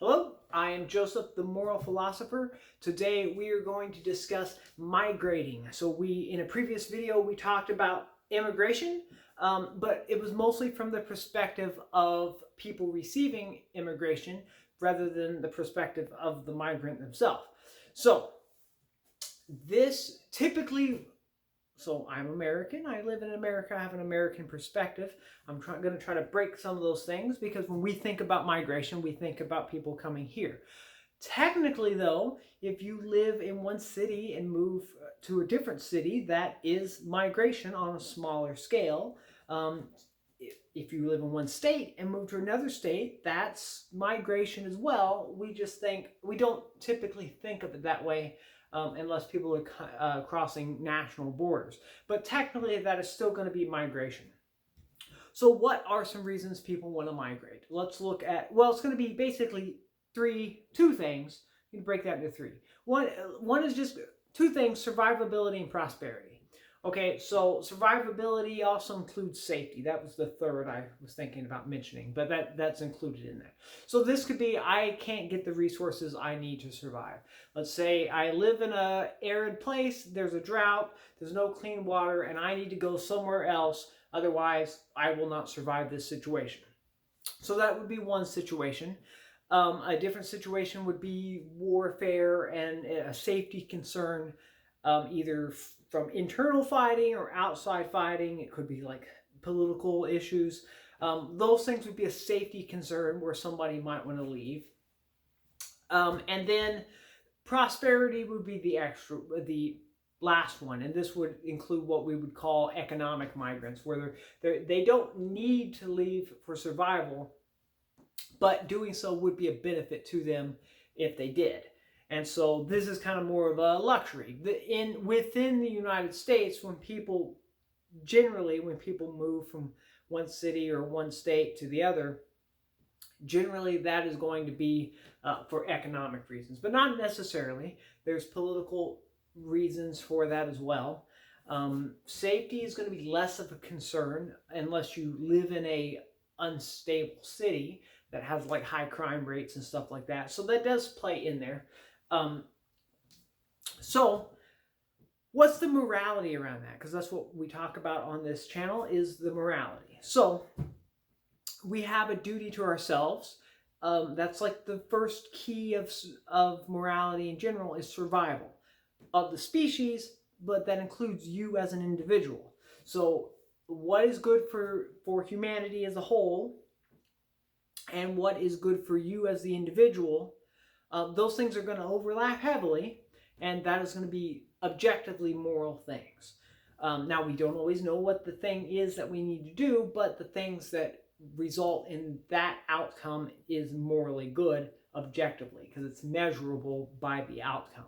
Hello, I am Joseph, the Moral Philosopher. Today we are going to discuss migrating. In a previous video, we talked about immigration, but it was mostly from the perspective of people receiving immigration rather than the perspective of the migrant themselves. So this typically I'm American. I live in America. I have an American perspective. I'm going to try to break some of those things because when we think about migration, we think about people coming here. Technically, though, if you live in one city and move to a different city, that is migration on a smaller scale. If you live in one state and move to another state, that's migration as well. We don't typically think of it that way. Unless people are crossing national borders. But technically, that is still going to be migration. So what are some reasons people want to migrate? Let's look at, it's going to be basically two things. You can break that into three. One is just two things: survivability and prosperity. Okay, so survivability also includes safety. That was the third I was thinking about mentioning, but that's included in there. So this could be, I can't get the resources I need to survive. Let's say I live in an arid place, there's a drought, there's no clean water, and I need to go somewhere else. Otherwise, I will not survive this situation. So that would be one situation. A different situation would be warfare and a safety concern, either from internal fighting or outside fighting. It could be like political issues. Those things would be a safety concern where somebody might want to leave. And then prosperity would be the last one, and this would include what we would call economic migrants, where they don't need to leave for survival, but doing so would be a benefit to them if they did. And so this is kind of more of a luxury. Within the United States, when people move from one city or one state to the other, generally that is going to be for economic reasons, but not necessarily. There's political reasons for that as well. Safety is going to be less of a concern unless you live in a unstable city that has like high crime rates and stuff like that. So that does play in there. So what's the morality around that? Because that's what we talk about on this channel, is the morality. So we have a duty to ourselves. That's like the first key of morality in general, is survival of the species, but that includes you as an individual. So what is good for humanity as a whole and what is good for you as the individual, those things are going to overlap heavily, and that is going to be objectively moral things. Now, we don't always know what the thing is that we need to do, but the things that result in that outcome is morally good objectively, because it's measurable by the outcome.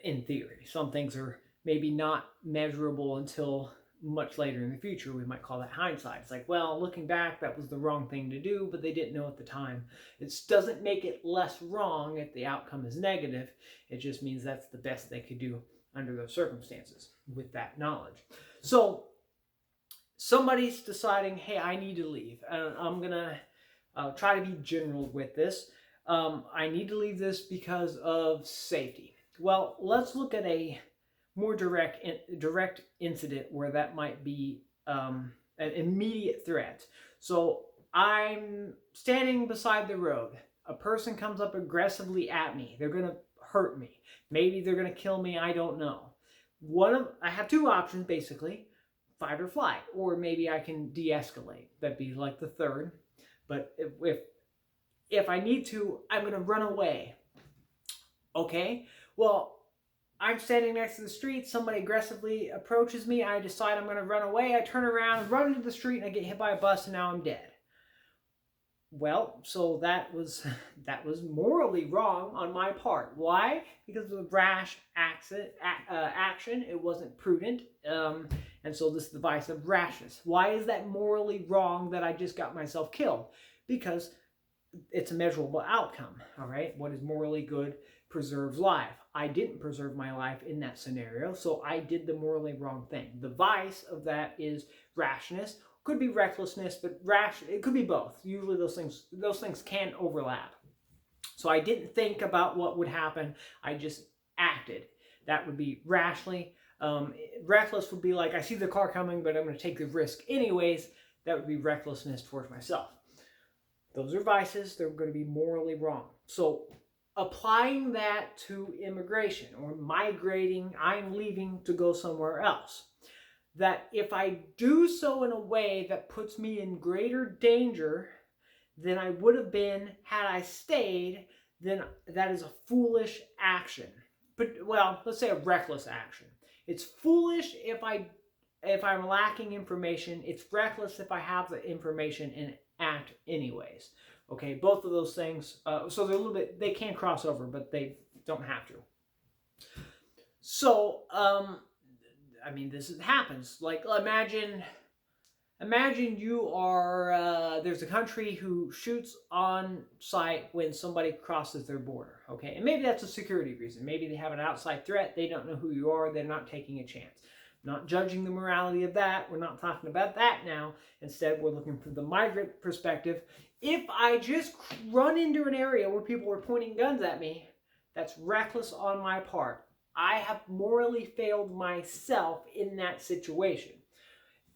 In theory, some things are maybe not measurable until much later in the future. We might call that hindsight. It's like, well, looking back, that was the wrong thing to do, but they didn't know at the time. It doesn't make it less wrong if the outcome is negative. It just means that's the best they could do under those circumstances with that knowledge. So somebody's deciding, hey, I need to leave. I'm going to try to be general with this. I need to leave this because of safety. Well, let's look at a more direct incident where that might be an immediate threat. So I'm standing beside the road. A person comes up aggressively at me. They're going to hurt me. Maybe they're going to kill me. I don't know. I have two options, basically: fight or flight, or maybe I can de-escalate. That'd be like the third. But if I need to, I'm going to run away. Okay? Well, I'm standing next to the street, somebody aggressively approaches me, I decide I'm going to run away, I turn around, run into the street, and I get hit by a bus, and now I'm dead. Well, so that was morally wrong on my part. Why? Because of a rash action. It wasn't prudent, and so this is the vice of rashness. Why is that morally wrong that I just got myself killed? Because it's a measurable outcome, all right? What is morally good preserves life. I didn't preserve my life in that scenario, so I did the morally wrong thing. The vice of that is rashness, Could be recklessness, but it could be both. Usually those things can overlap. So I didn't think about what would happen. I just acted. That would be rashly. Reckless would be like, I see the car coming, but I'm going to take the risk anyways. That would be recklessness towards myself. Those are vices. They're going to be morally wrong. So applying that to immigration or migrating, I'm leaving to go somewhere else. That if I do so in a way that puts me in greater danger than I would have been had I stayed, then that is a foolish action. But, well, let's say a reckless action. It's foolish if I'm lacking information. It's reckless if I have the information and act anyways. Okay, both of those things. So they're a little bit, they can cross over, but they don't have to. So, I mean, this happens. Like, imagine you are, there's a country who shoots on sight when somebody crosses their border, okay? And maybe that's a security reason. Maybe they have an outside threat. They don't know who you are. They're not taking a chance. Not judging the morality of that. We're not talking about that now. Instead, we're looking from the migrant perspective. If I just run into an area where people are pointing guns at me, that's reckless on my part. I have morally failed myself in that situation.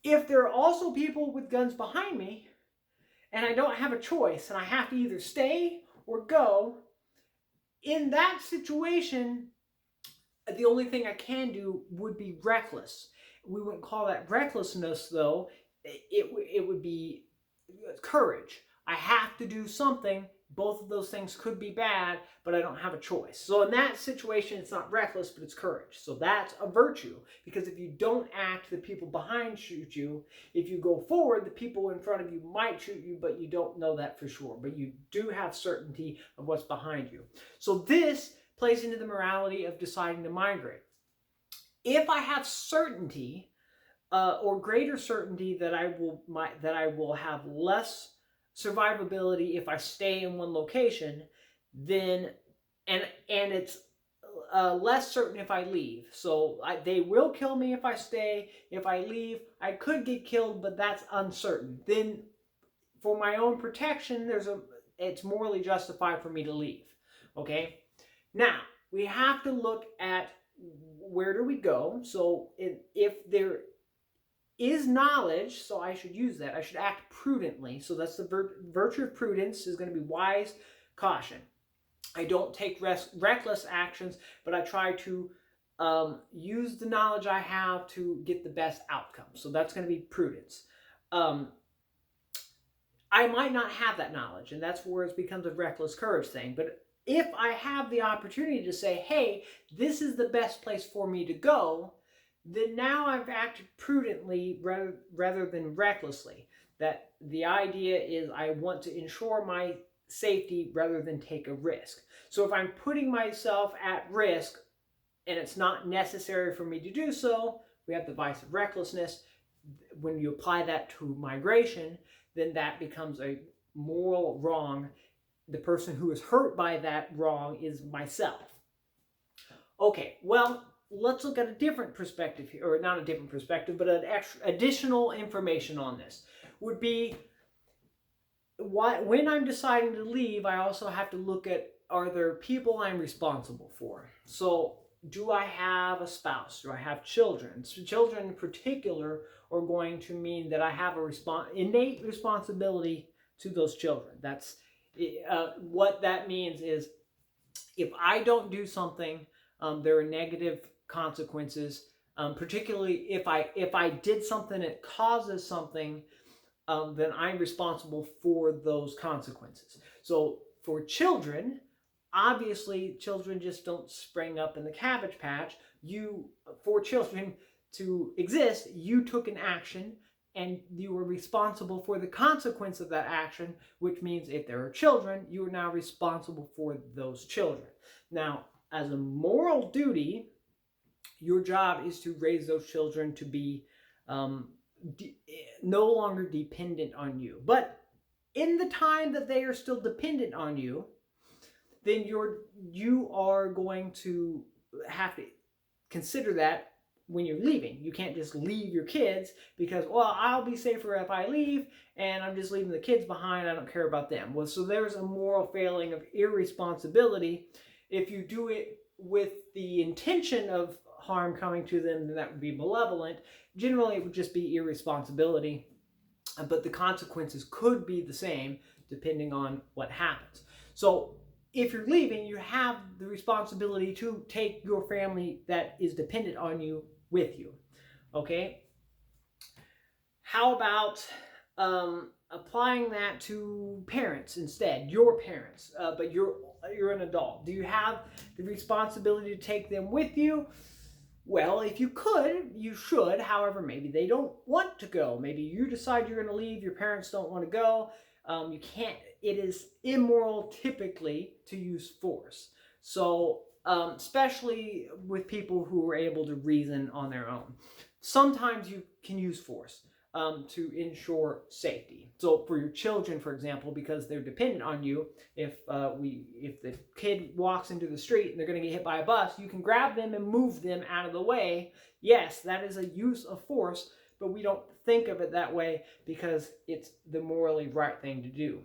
If there are also people with guns behind me, and I don't have a choice, and I have to either stay or go, in that situation, the only thing I can do would be reckless. We wouldn't call that recklessness, though. It would be courage. I have to do something. Both of those things could be bad, but I don't have a choice. So in that situation, it's not reckless, but it's courage. So that's a virtue, because if you don't act, the people behind shoot you. If you go forward, the people in front of you might shoot you, but you don't know that for sure. But you do have certainty of what's behind you. So this plays into the morality of deciding to migrate. If I have certainty, or greater certainty that I will have less survivability if I stay in one location, then and it's less certain if I leave. So they will kill me if I stay. If I leave, I could get killed, but that's uncertain. Then, for my own protection, it's morally justified for me to leave. Okay. Now we have to look at where do we go. So if there is knowledge, so I should use that. I should act prudently. So that's the virtue of prudence is going to be wise caution. I don't take reckless actions, but I try to use the knowledge I have to get the best outcome. So that's going to be prudence. I might not have that knowledge, and that's where it becomes a reckless courage thing. But if I have the opportunity to say, hey, this is the best place for me to go, then now I've acted prudently rather than recklessly. That the idea is I want to ensure my safety rather than take a risk. So if I'm putting myself at risk and it's not necessary for me to do so, we have the vice of recklessness. When you apply that to migration, then that becomes a moral wrong. The person who is hurt by that wrong is myself. Okay, well, let's look at a different perspective here, or not a different perspective, but an additional information on this would be when I'm deciding to leave, I also have to look at, are there people I'm responsible for? So do I have a spouse? Do I have children? So children in particular are going to mean that I have a innate responsibility to those children. That's what that means is if I don't do something, there are negative consequences, particularly if I did something that causes something, then I'm responsible for those consequences. So for children, obviously children just don't spring up in the Cabbage Patch. For children to exist, you took an action and you were responsible for the consequence of that action, which means if there are children, you are now responsible for those children. Now, as a moral duty, your job is to raise those children to be no longer dependent on you. But in the time that they are still dependent on you, then you are going to have to consider that when you're leaving. You can't just leave your kids because, well, I'll be safer if I leave and I'm just leaving the kids behind. I don't care about them. Well, so there's a moral failing of irresponsibility. If you do it with the intention of harm coming to them, then that would be malevolent. Generally, it would just be irresponsibility, but the consequences could be the same depending on what happens. So if you're leaving, you have the responsibility to take your family that is dependent on you with you. Okay? How about applying that to parents instead? Your parents, but you're an adult. Do you have the responsibility to take them with you? Well, if you could, you should. However, maybe they don't want to go. Maybe you decide you're going to leave. Your parents don't want to go. You can't. It is immoral typically to use force. So, especially with people who are able to reason on their own. Sometimes you can use force to ensure safety. So for your children, for example, because they're dependent on you, if the kid walks into the street and they're going to get hit by a bus, you can grab them and move them out of the way. Yes, that is a use of force, but we don't think of it that way because it's the morally right thing to do.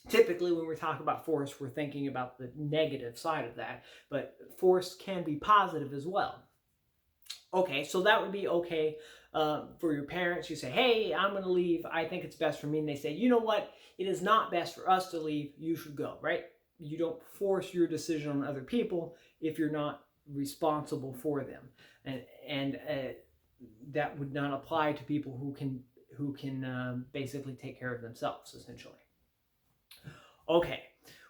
Typically, when we're talking about force, we're thinking about the negative side of that, but force can be positive as well. Okay, so that would be okay for your parents. You say, hey, I'm going to leave. I think it's best for me. And they say, you know what? It is not best for us to leave. You should go, right? You don't force your decision on other people if you're not responsible for them. And that would not apply to people who can basically take care of themselves, essentially. Okay,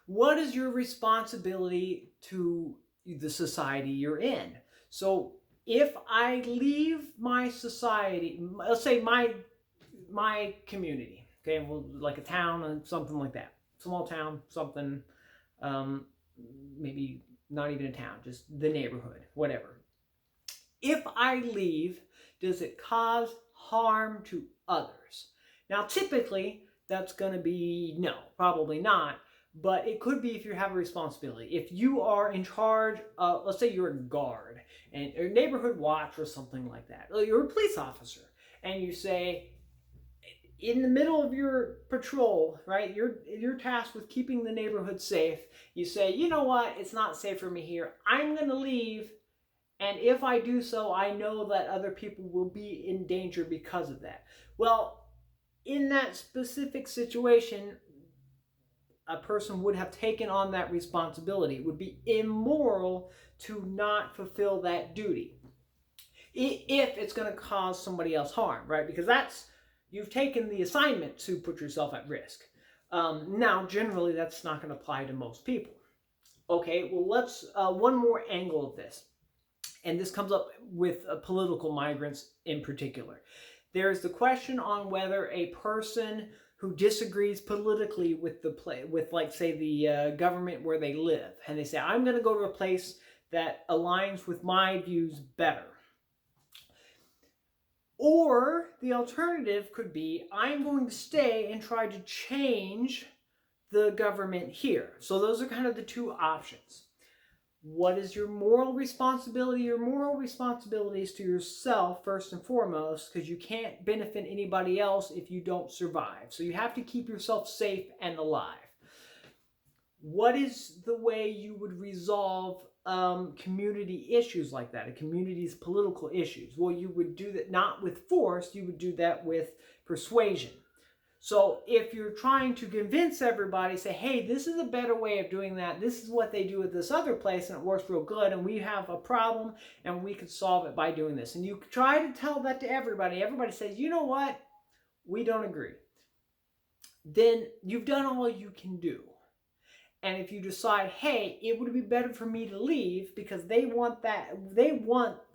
what is your responsibility to the society you're in? So if I leave my society, let's say my community, okay, well, like a town and something like that, small town, something, maybe not even a town, just the neighborhood, whatever. If I leave, does it cause harm to others? Now, typically, that's going to be no, probably not. But it could be if you have a responsibility. If you are in charge, let's say you're a guard and a neighborhood watch or something like that. You're a police officer and you say, in the middle of your patrol, right, you're tasked with keeping the neighborhood safe. You say, you know what, it's not safe for me here. I'm going to leave. And if I do so, I know that other people will be in danger because of that. Well, in that specific situation, a person would have taken on that responsibility. It would be immoral to not fulfill that duty if it's going to cause somebody else harm, right? Because you've taken the assignment to put yourself at risk. Now, generally, that's not going to apply to most people. Okay, well, let's one more angle of this. And this comes up with political migrants in particular. There's the question on whether a person who disagrees politically with like say the government where they live, and they say, I'm going to go to a place that aligns with my views better. Or the alternative could be, I'm going to stay and try to change the government here. So those are kind of the two options. What is your moral responsibility? Your moral responsibility is to yourself first and foremost, because you can't benefit anybody else if you don't survive. So you have to keep yourself safe and alive. What is the way you would resolve community issues like that, a community's political issues? Well, you would do that not with force, you would do that with persuasion. So if you're trying to convince everybody, say, hey, this is a better way of doing that. This is what they do at this other place, and it works real good, and we have a problem, and we could solve it by doing this. And you try to tell that to everybody. Everybody says, you know what? We don't agree. Then you've done all you can do. And if you decide, hey, it would be better for me to leave because they want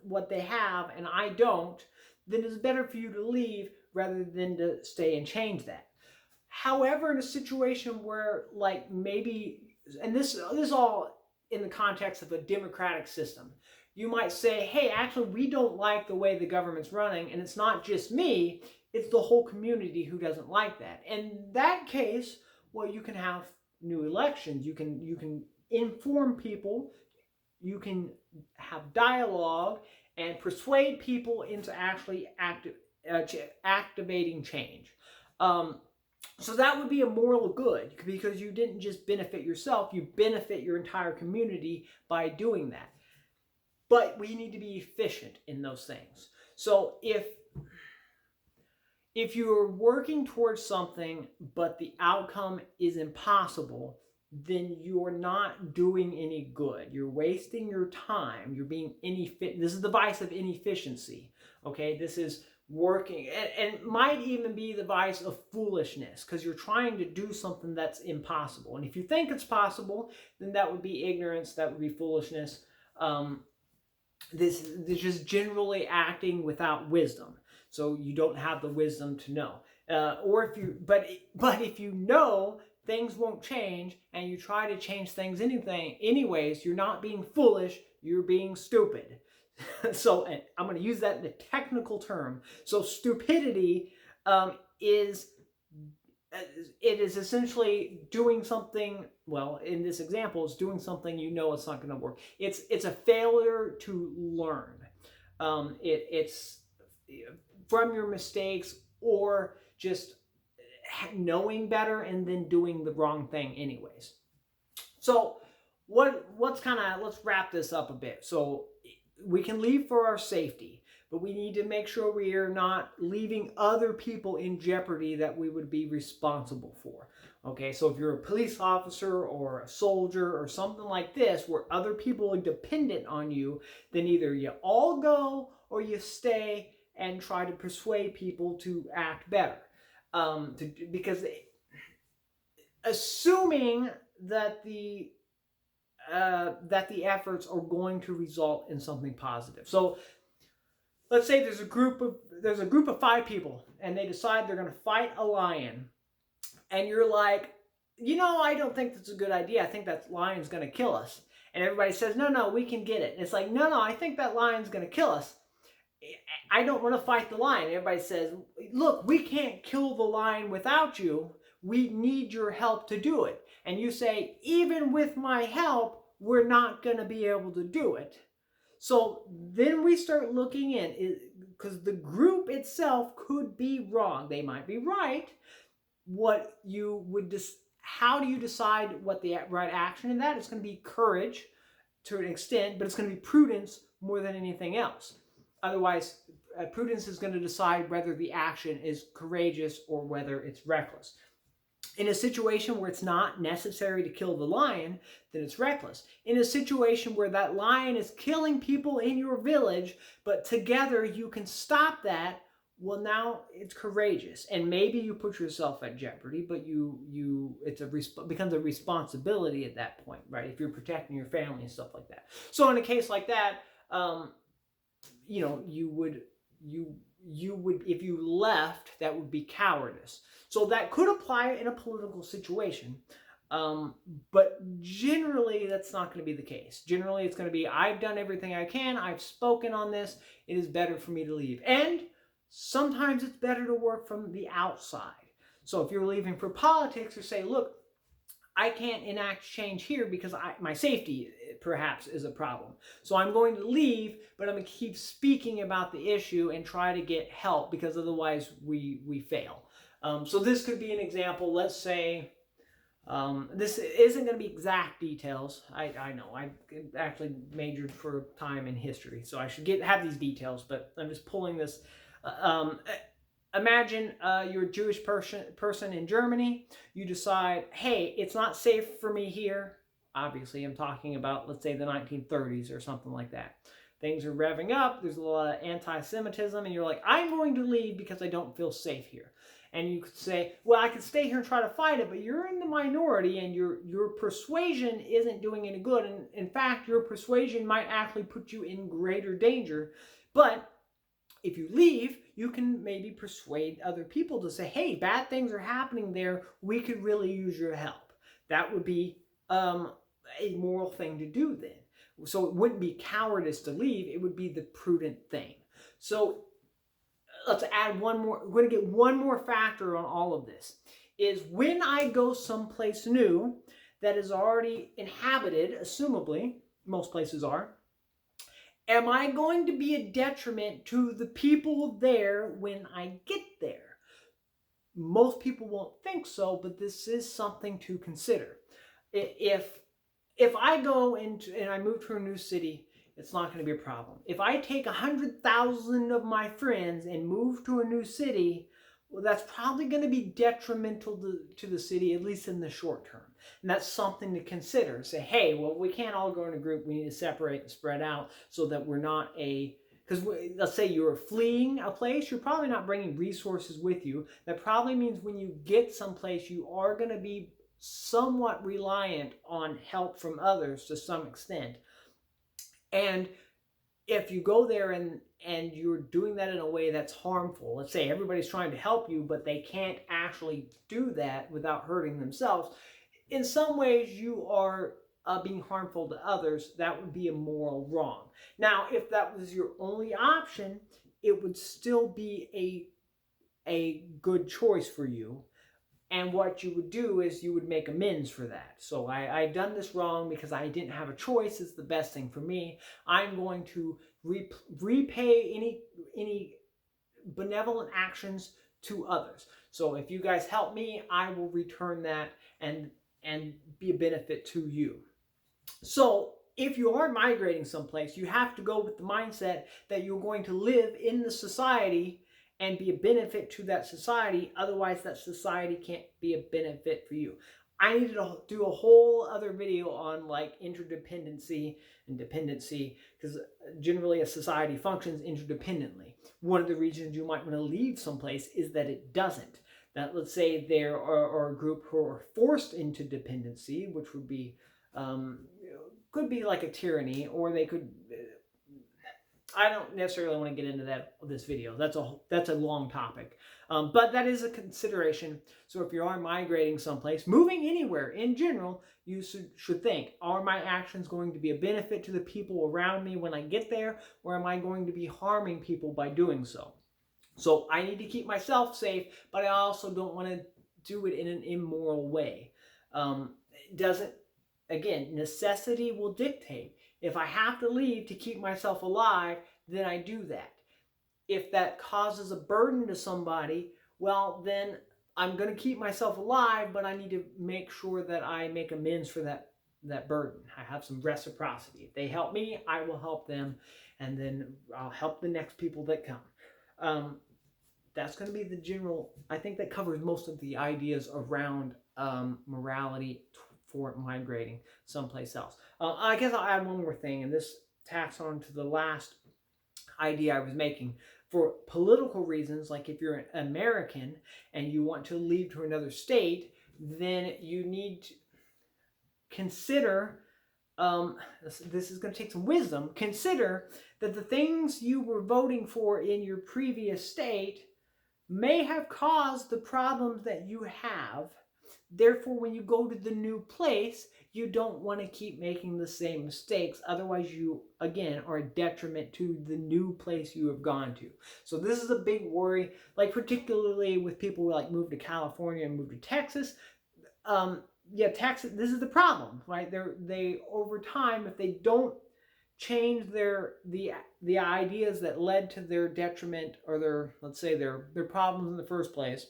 what they have, and I don't, then it's better for you to leave rather than to stay and change that. However, in a situation where, like, maybe, and this is all in the context of a democratic system, you might say, hey, actually, we don't like the way the government's running, and it's not just me, it's the whole community who doesn't like that. In that case, well, you can have new elections, you can inform people, you can have dialogue, and persuade people into actually activating change. So that would be a moral good, because you didn't just benefit yourself, you benefit your entire community by doing that. But we need to be efficient in those things. So if you're working towards something but the outcome is impossible, then you're not doing any good. You're wasting your time. You're being inefficient. This is the vice of inefficiency. Okay, this is working, and might even be the vice of foolishness, because you're trying to do something that's impossible. And if you think it's possible, then that would be ignorance. That would be foolishness. This is just generally acting without wisdom. So you don't have the wisdom to know. Or if you, but if you know things won't change and you try to change things anyways, you're not being foolish, you're being stupid. So, and I'm going to use that in a technical term. So stupidity is essentially doing something, well, in this example, it's doing something you know it's not going to work. It's a failure to learn. It's from your mistakes, or just knowing better and then doing the wrong thing anyways. So let's wrap this up a bit. So we can leave for our safety, but we need to make sure we are not leaving other people in jeopardy that we would be responsible for. Okay, so if you're a police officer or a soldier or something like this, where other people are dependent on you, then either you all go or you stay and try to persuade people to act better. Because assuming that the efforts are going to result in something positive. So let's say there's a group of 5 people, and they decide they're going to fight a lion, and you're like, I don't think that's a good idea. I think that lion's going to kill us. And everybody says, no, we can get it. And it's like, no, I think that lion's going to kill us. I don't want to fight the lion. Everybody says, look, we can't kill the lion without you. We need your help to do it. And you say, even with my help, we're not going to be able to do it. So then we start looking in, because the group itself could be wrong. They might be right. How do you decide what the right action in that? It's going to be courage to an extent, but it's going to be prudence more than anything else. Otherwise, prudence is going to decide whether the action is courageous or whether it's reckless. In a situation where it's not necessary to kill the lion, then it's reckless. In a situation where that lion is killing people in your village, but together you can stop that, well, now it's courageous. And maybe you put yourself at jeopardy, but it becomes a responsibility at that point, right? If you're protecting your family and stuff like that. So in a case like that, you would, if you left, that would be cowardice. So that could apply in a political situation, but generally that's not going to be the case. Generally it's going to be, I've done everything I can, I've spoken on this, it is better for me to leave. And sometimes it's better to work from the outside. So if you're leaving for politics, or say, look, I can't enact change here because my safety perhaps is a problem. So I'm going to leave, but I'm going to keep speaking about the issue and try to get help, because otherwise we fail. So this could be an example. Let's say, this isn't going to be exact details. I know. I actually majored for time in history, so I should have these details, but I'm just pulling this. Imagine you're a Jewish person in Germany. You decide, hey, it's not safe for me here. Obviously, I'm talking about, let's say, the 1930s or something like that. Things are revving up. There's a lot of anti-Semitism, and you're like, I'm going to leave because I don't feel safe here. And you could say, well, I could stay here and try to fight it, but you're in the minority, and your persuasion isn't doing any good. And in fact, your persuasion might actually put you in greater danger. But if you leave, you can maybe persuade other people to say, hey, bad things are happening there. We could really use your help. That would be a moral thing to do then. So it wouldn't be cowardice to leave. It would be the prudent thing. So let's add one more. We're going to get one more factor on all of this. Is when I go someplace new that is already inhabited, assumably, most places are, Am I going to be a detriment to the people there when I get there? Most people won't think so, but this is something to consider. If I go into and I move to a new city, it's not going to be a problem. If I take 100,000 of my friends and move to a new city, well, that's probably going to be detrimental to the city, at least in the short term. And that's something to consider. Say, hey, well, we can't all go in a group. We need to separate and spread out so that we're not because let's say you're fleeing a place, you're probably not bringing resources with you. That probably means when you get someplace, you are going to be somewhat reliant on help from others to some extent. And if you go there and you're doing that in a way that's harmful, let's say everybody's trying to help you, but they can't actually do that without hurting themselves, in some ways you are being harmful to others. That would be a moral wrong. Now, if that was your only option, it would still be a good choice for you. And what you would do is you would make amends for that. So I've done this wrong because I didn't have a choice. It's the best thing for me. I'm going to repay any benevolent actions to others. So if you guys help me, I will return that and be a benefit to you. So if you are migrating someplace, you have to go with the mindset that you're going to live in the society and be a benefit to that society. Otherwise, that society can't be a benefit for you. I needed to do a whole other video on like interdependency and dependency, because generally a society functions interdependently. One of the reasons you might want to leave someplace is that it doesn't. That let's say there are a group who are forced into dependency, which would be could be like a tyranny, or they could I don't necessarily want to get into this video. That's a long topic, but that is a consideration. So if you are migrating someplace, moving anywhere in general, you should think: are my actions going to be a benefit to the people around me when I get there, or am I going to be harming people by doing so? So I need to keep myself safe, but I also don't want to do it in an immoral way. It doesn't. Again, necessity will dictate. If I have to leave to keep myself alive, then I do that. If that causes a burden to somebody, well, then I'm going to keep myself alive, but I need to make sure that I make amends for that burden. I have some reciprocity. If they help me, I will help them, and then I'll help the next people that come. That's going to be the general, I think that covers most of the ideas around morality for migrating someplace else. I guess I'll add one more thing, and this tacks on to the last idea I was making. For political reasons, like if you're an American and you want to leave to another state, then you need to consider, this is going to take some wisdom, consider that the things you were voting for in your previous state may have caused the problems that you have. Therefore, when you go to the new place, you don't want to keep making the same mistakes. Otherwise, you, again, are a detriment to the new place you have gone to. So this is a big worry, like particularly with people who like move to California and move to Texas. Texas, this is the problem, right? They over time, if they don't change the ideas that led to their detriment or their problems in the first place,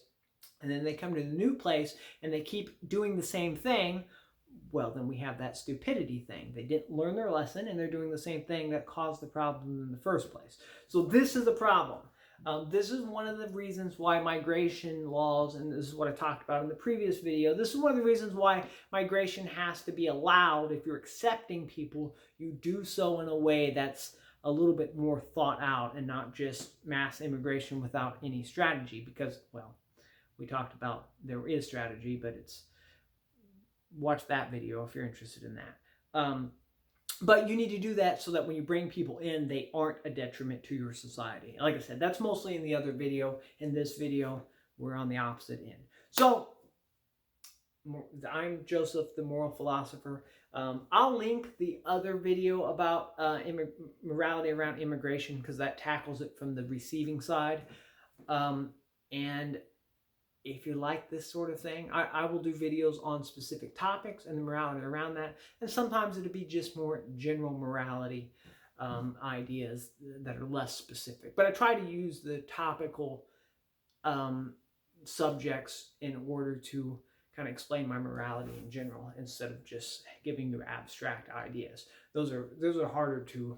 and then they come to the new place and they keep doing the same thing, well, then we have that stupidity thing. They didn't learn their lesson and they're doing the same thing that caused the problem in the first place. So this is the problem. This is one of the reasons why migration laws, and this is what I talked about in the previous video, this is one of the reasons why migration has to be allowed. If you're accepting people, you do so in a way that's a little bit more thought out and not just mass immigration without any strategy, because, well, we talked about there is strategy, but watch that video if you're interested in that. But you need to do that so that when you bring people in, they aren't a detriment to your society. Like I said, that's mostly in the other video. In this video, we're on the opposite end. So, I'm Joseph, the Moral Philosopher. I'll link the other video about morality around immigration, because that tackles it from the receiving side. And if you like this sort of thing, I will do videos on specific topics and the morality around that. And sometimes it'll be just more general morality. ideas that are less specific. But I try to use the topical subjects in order to kind of explain my morality in general instead of just giving you abstract ideas. Those are harder to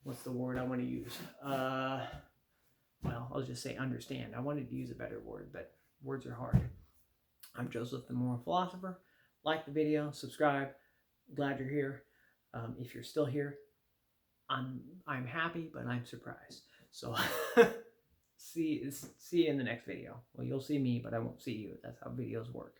what's the word I want to use? Well, I'll just say understand. I wanted to use a better word, but words are hard. I'm Joseph, the Moral Philosopher. Like the video, subscribe. Glad you're here. If you're still here, I'm happy, but I'm surprised. So see you in the next video. Well, you'll see me, but I won't see you. That's how videos work.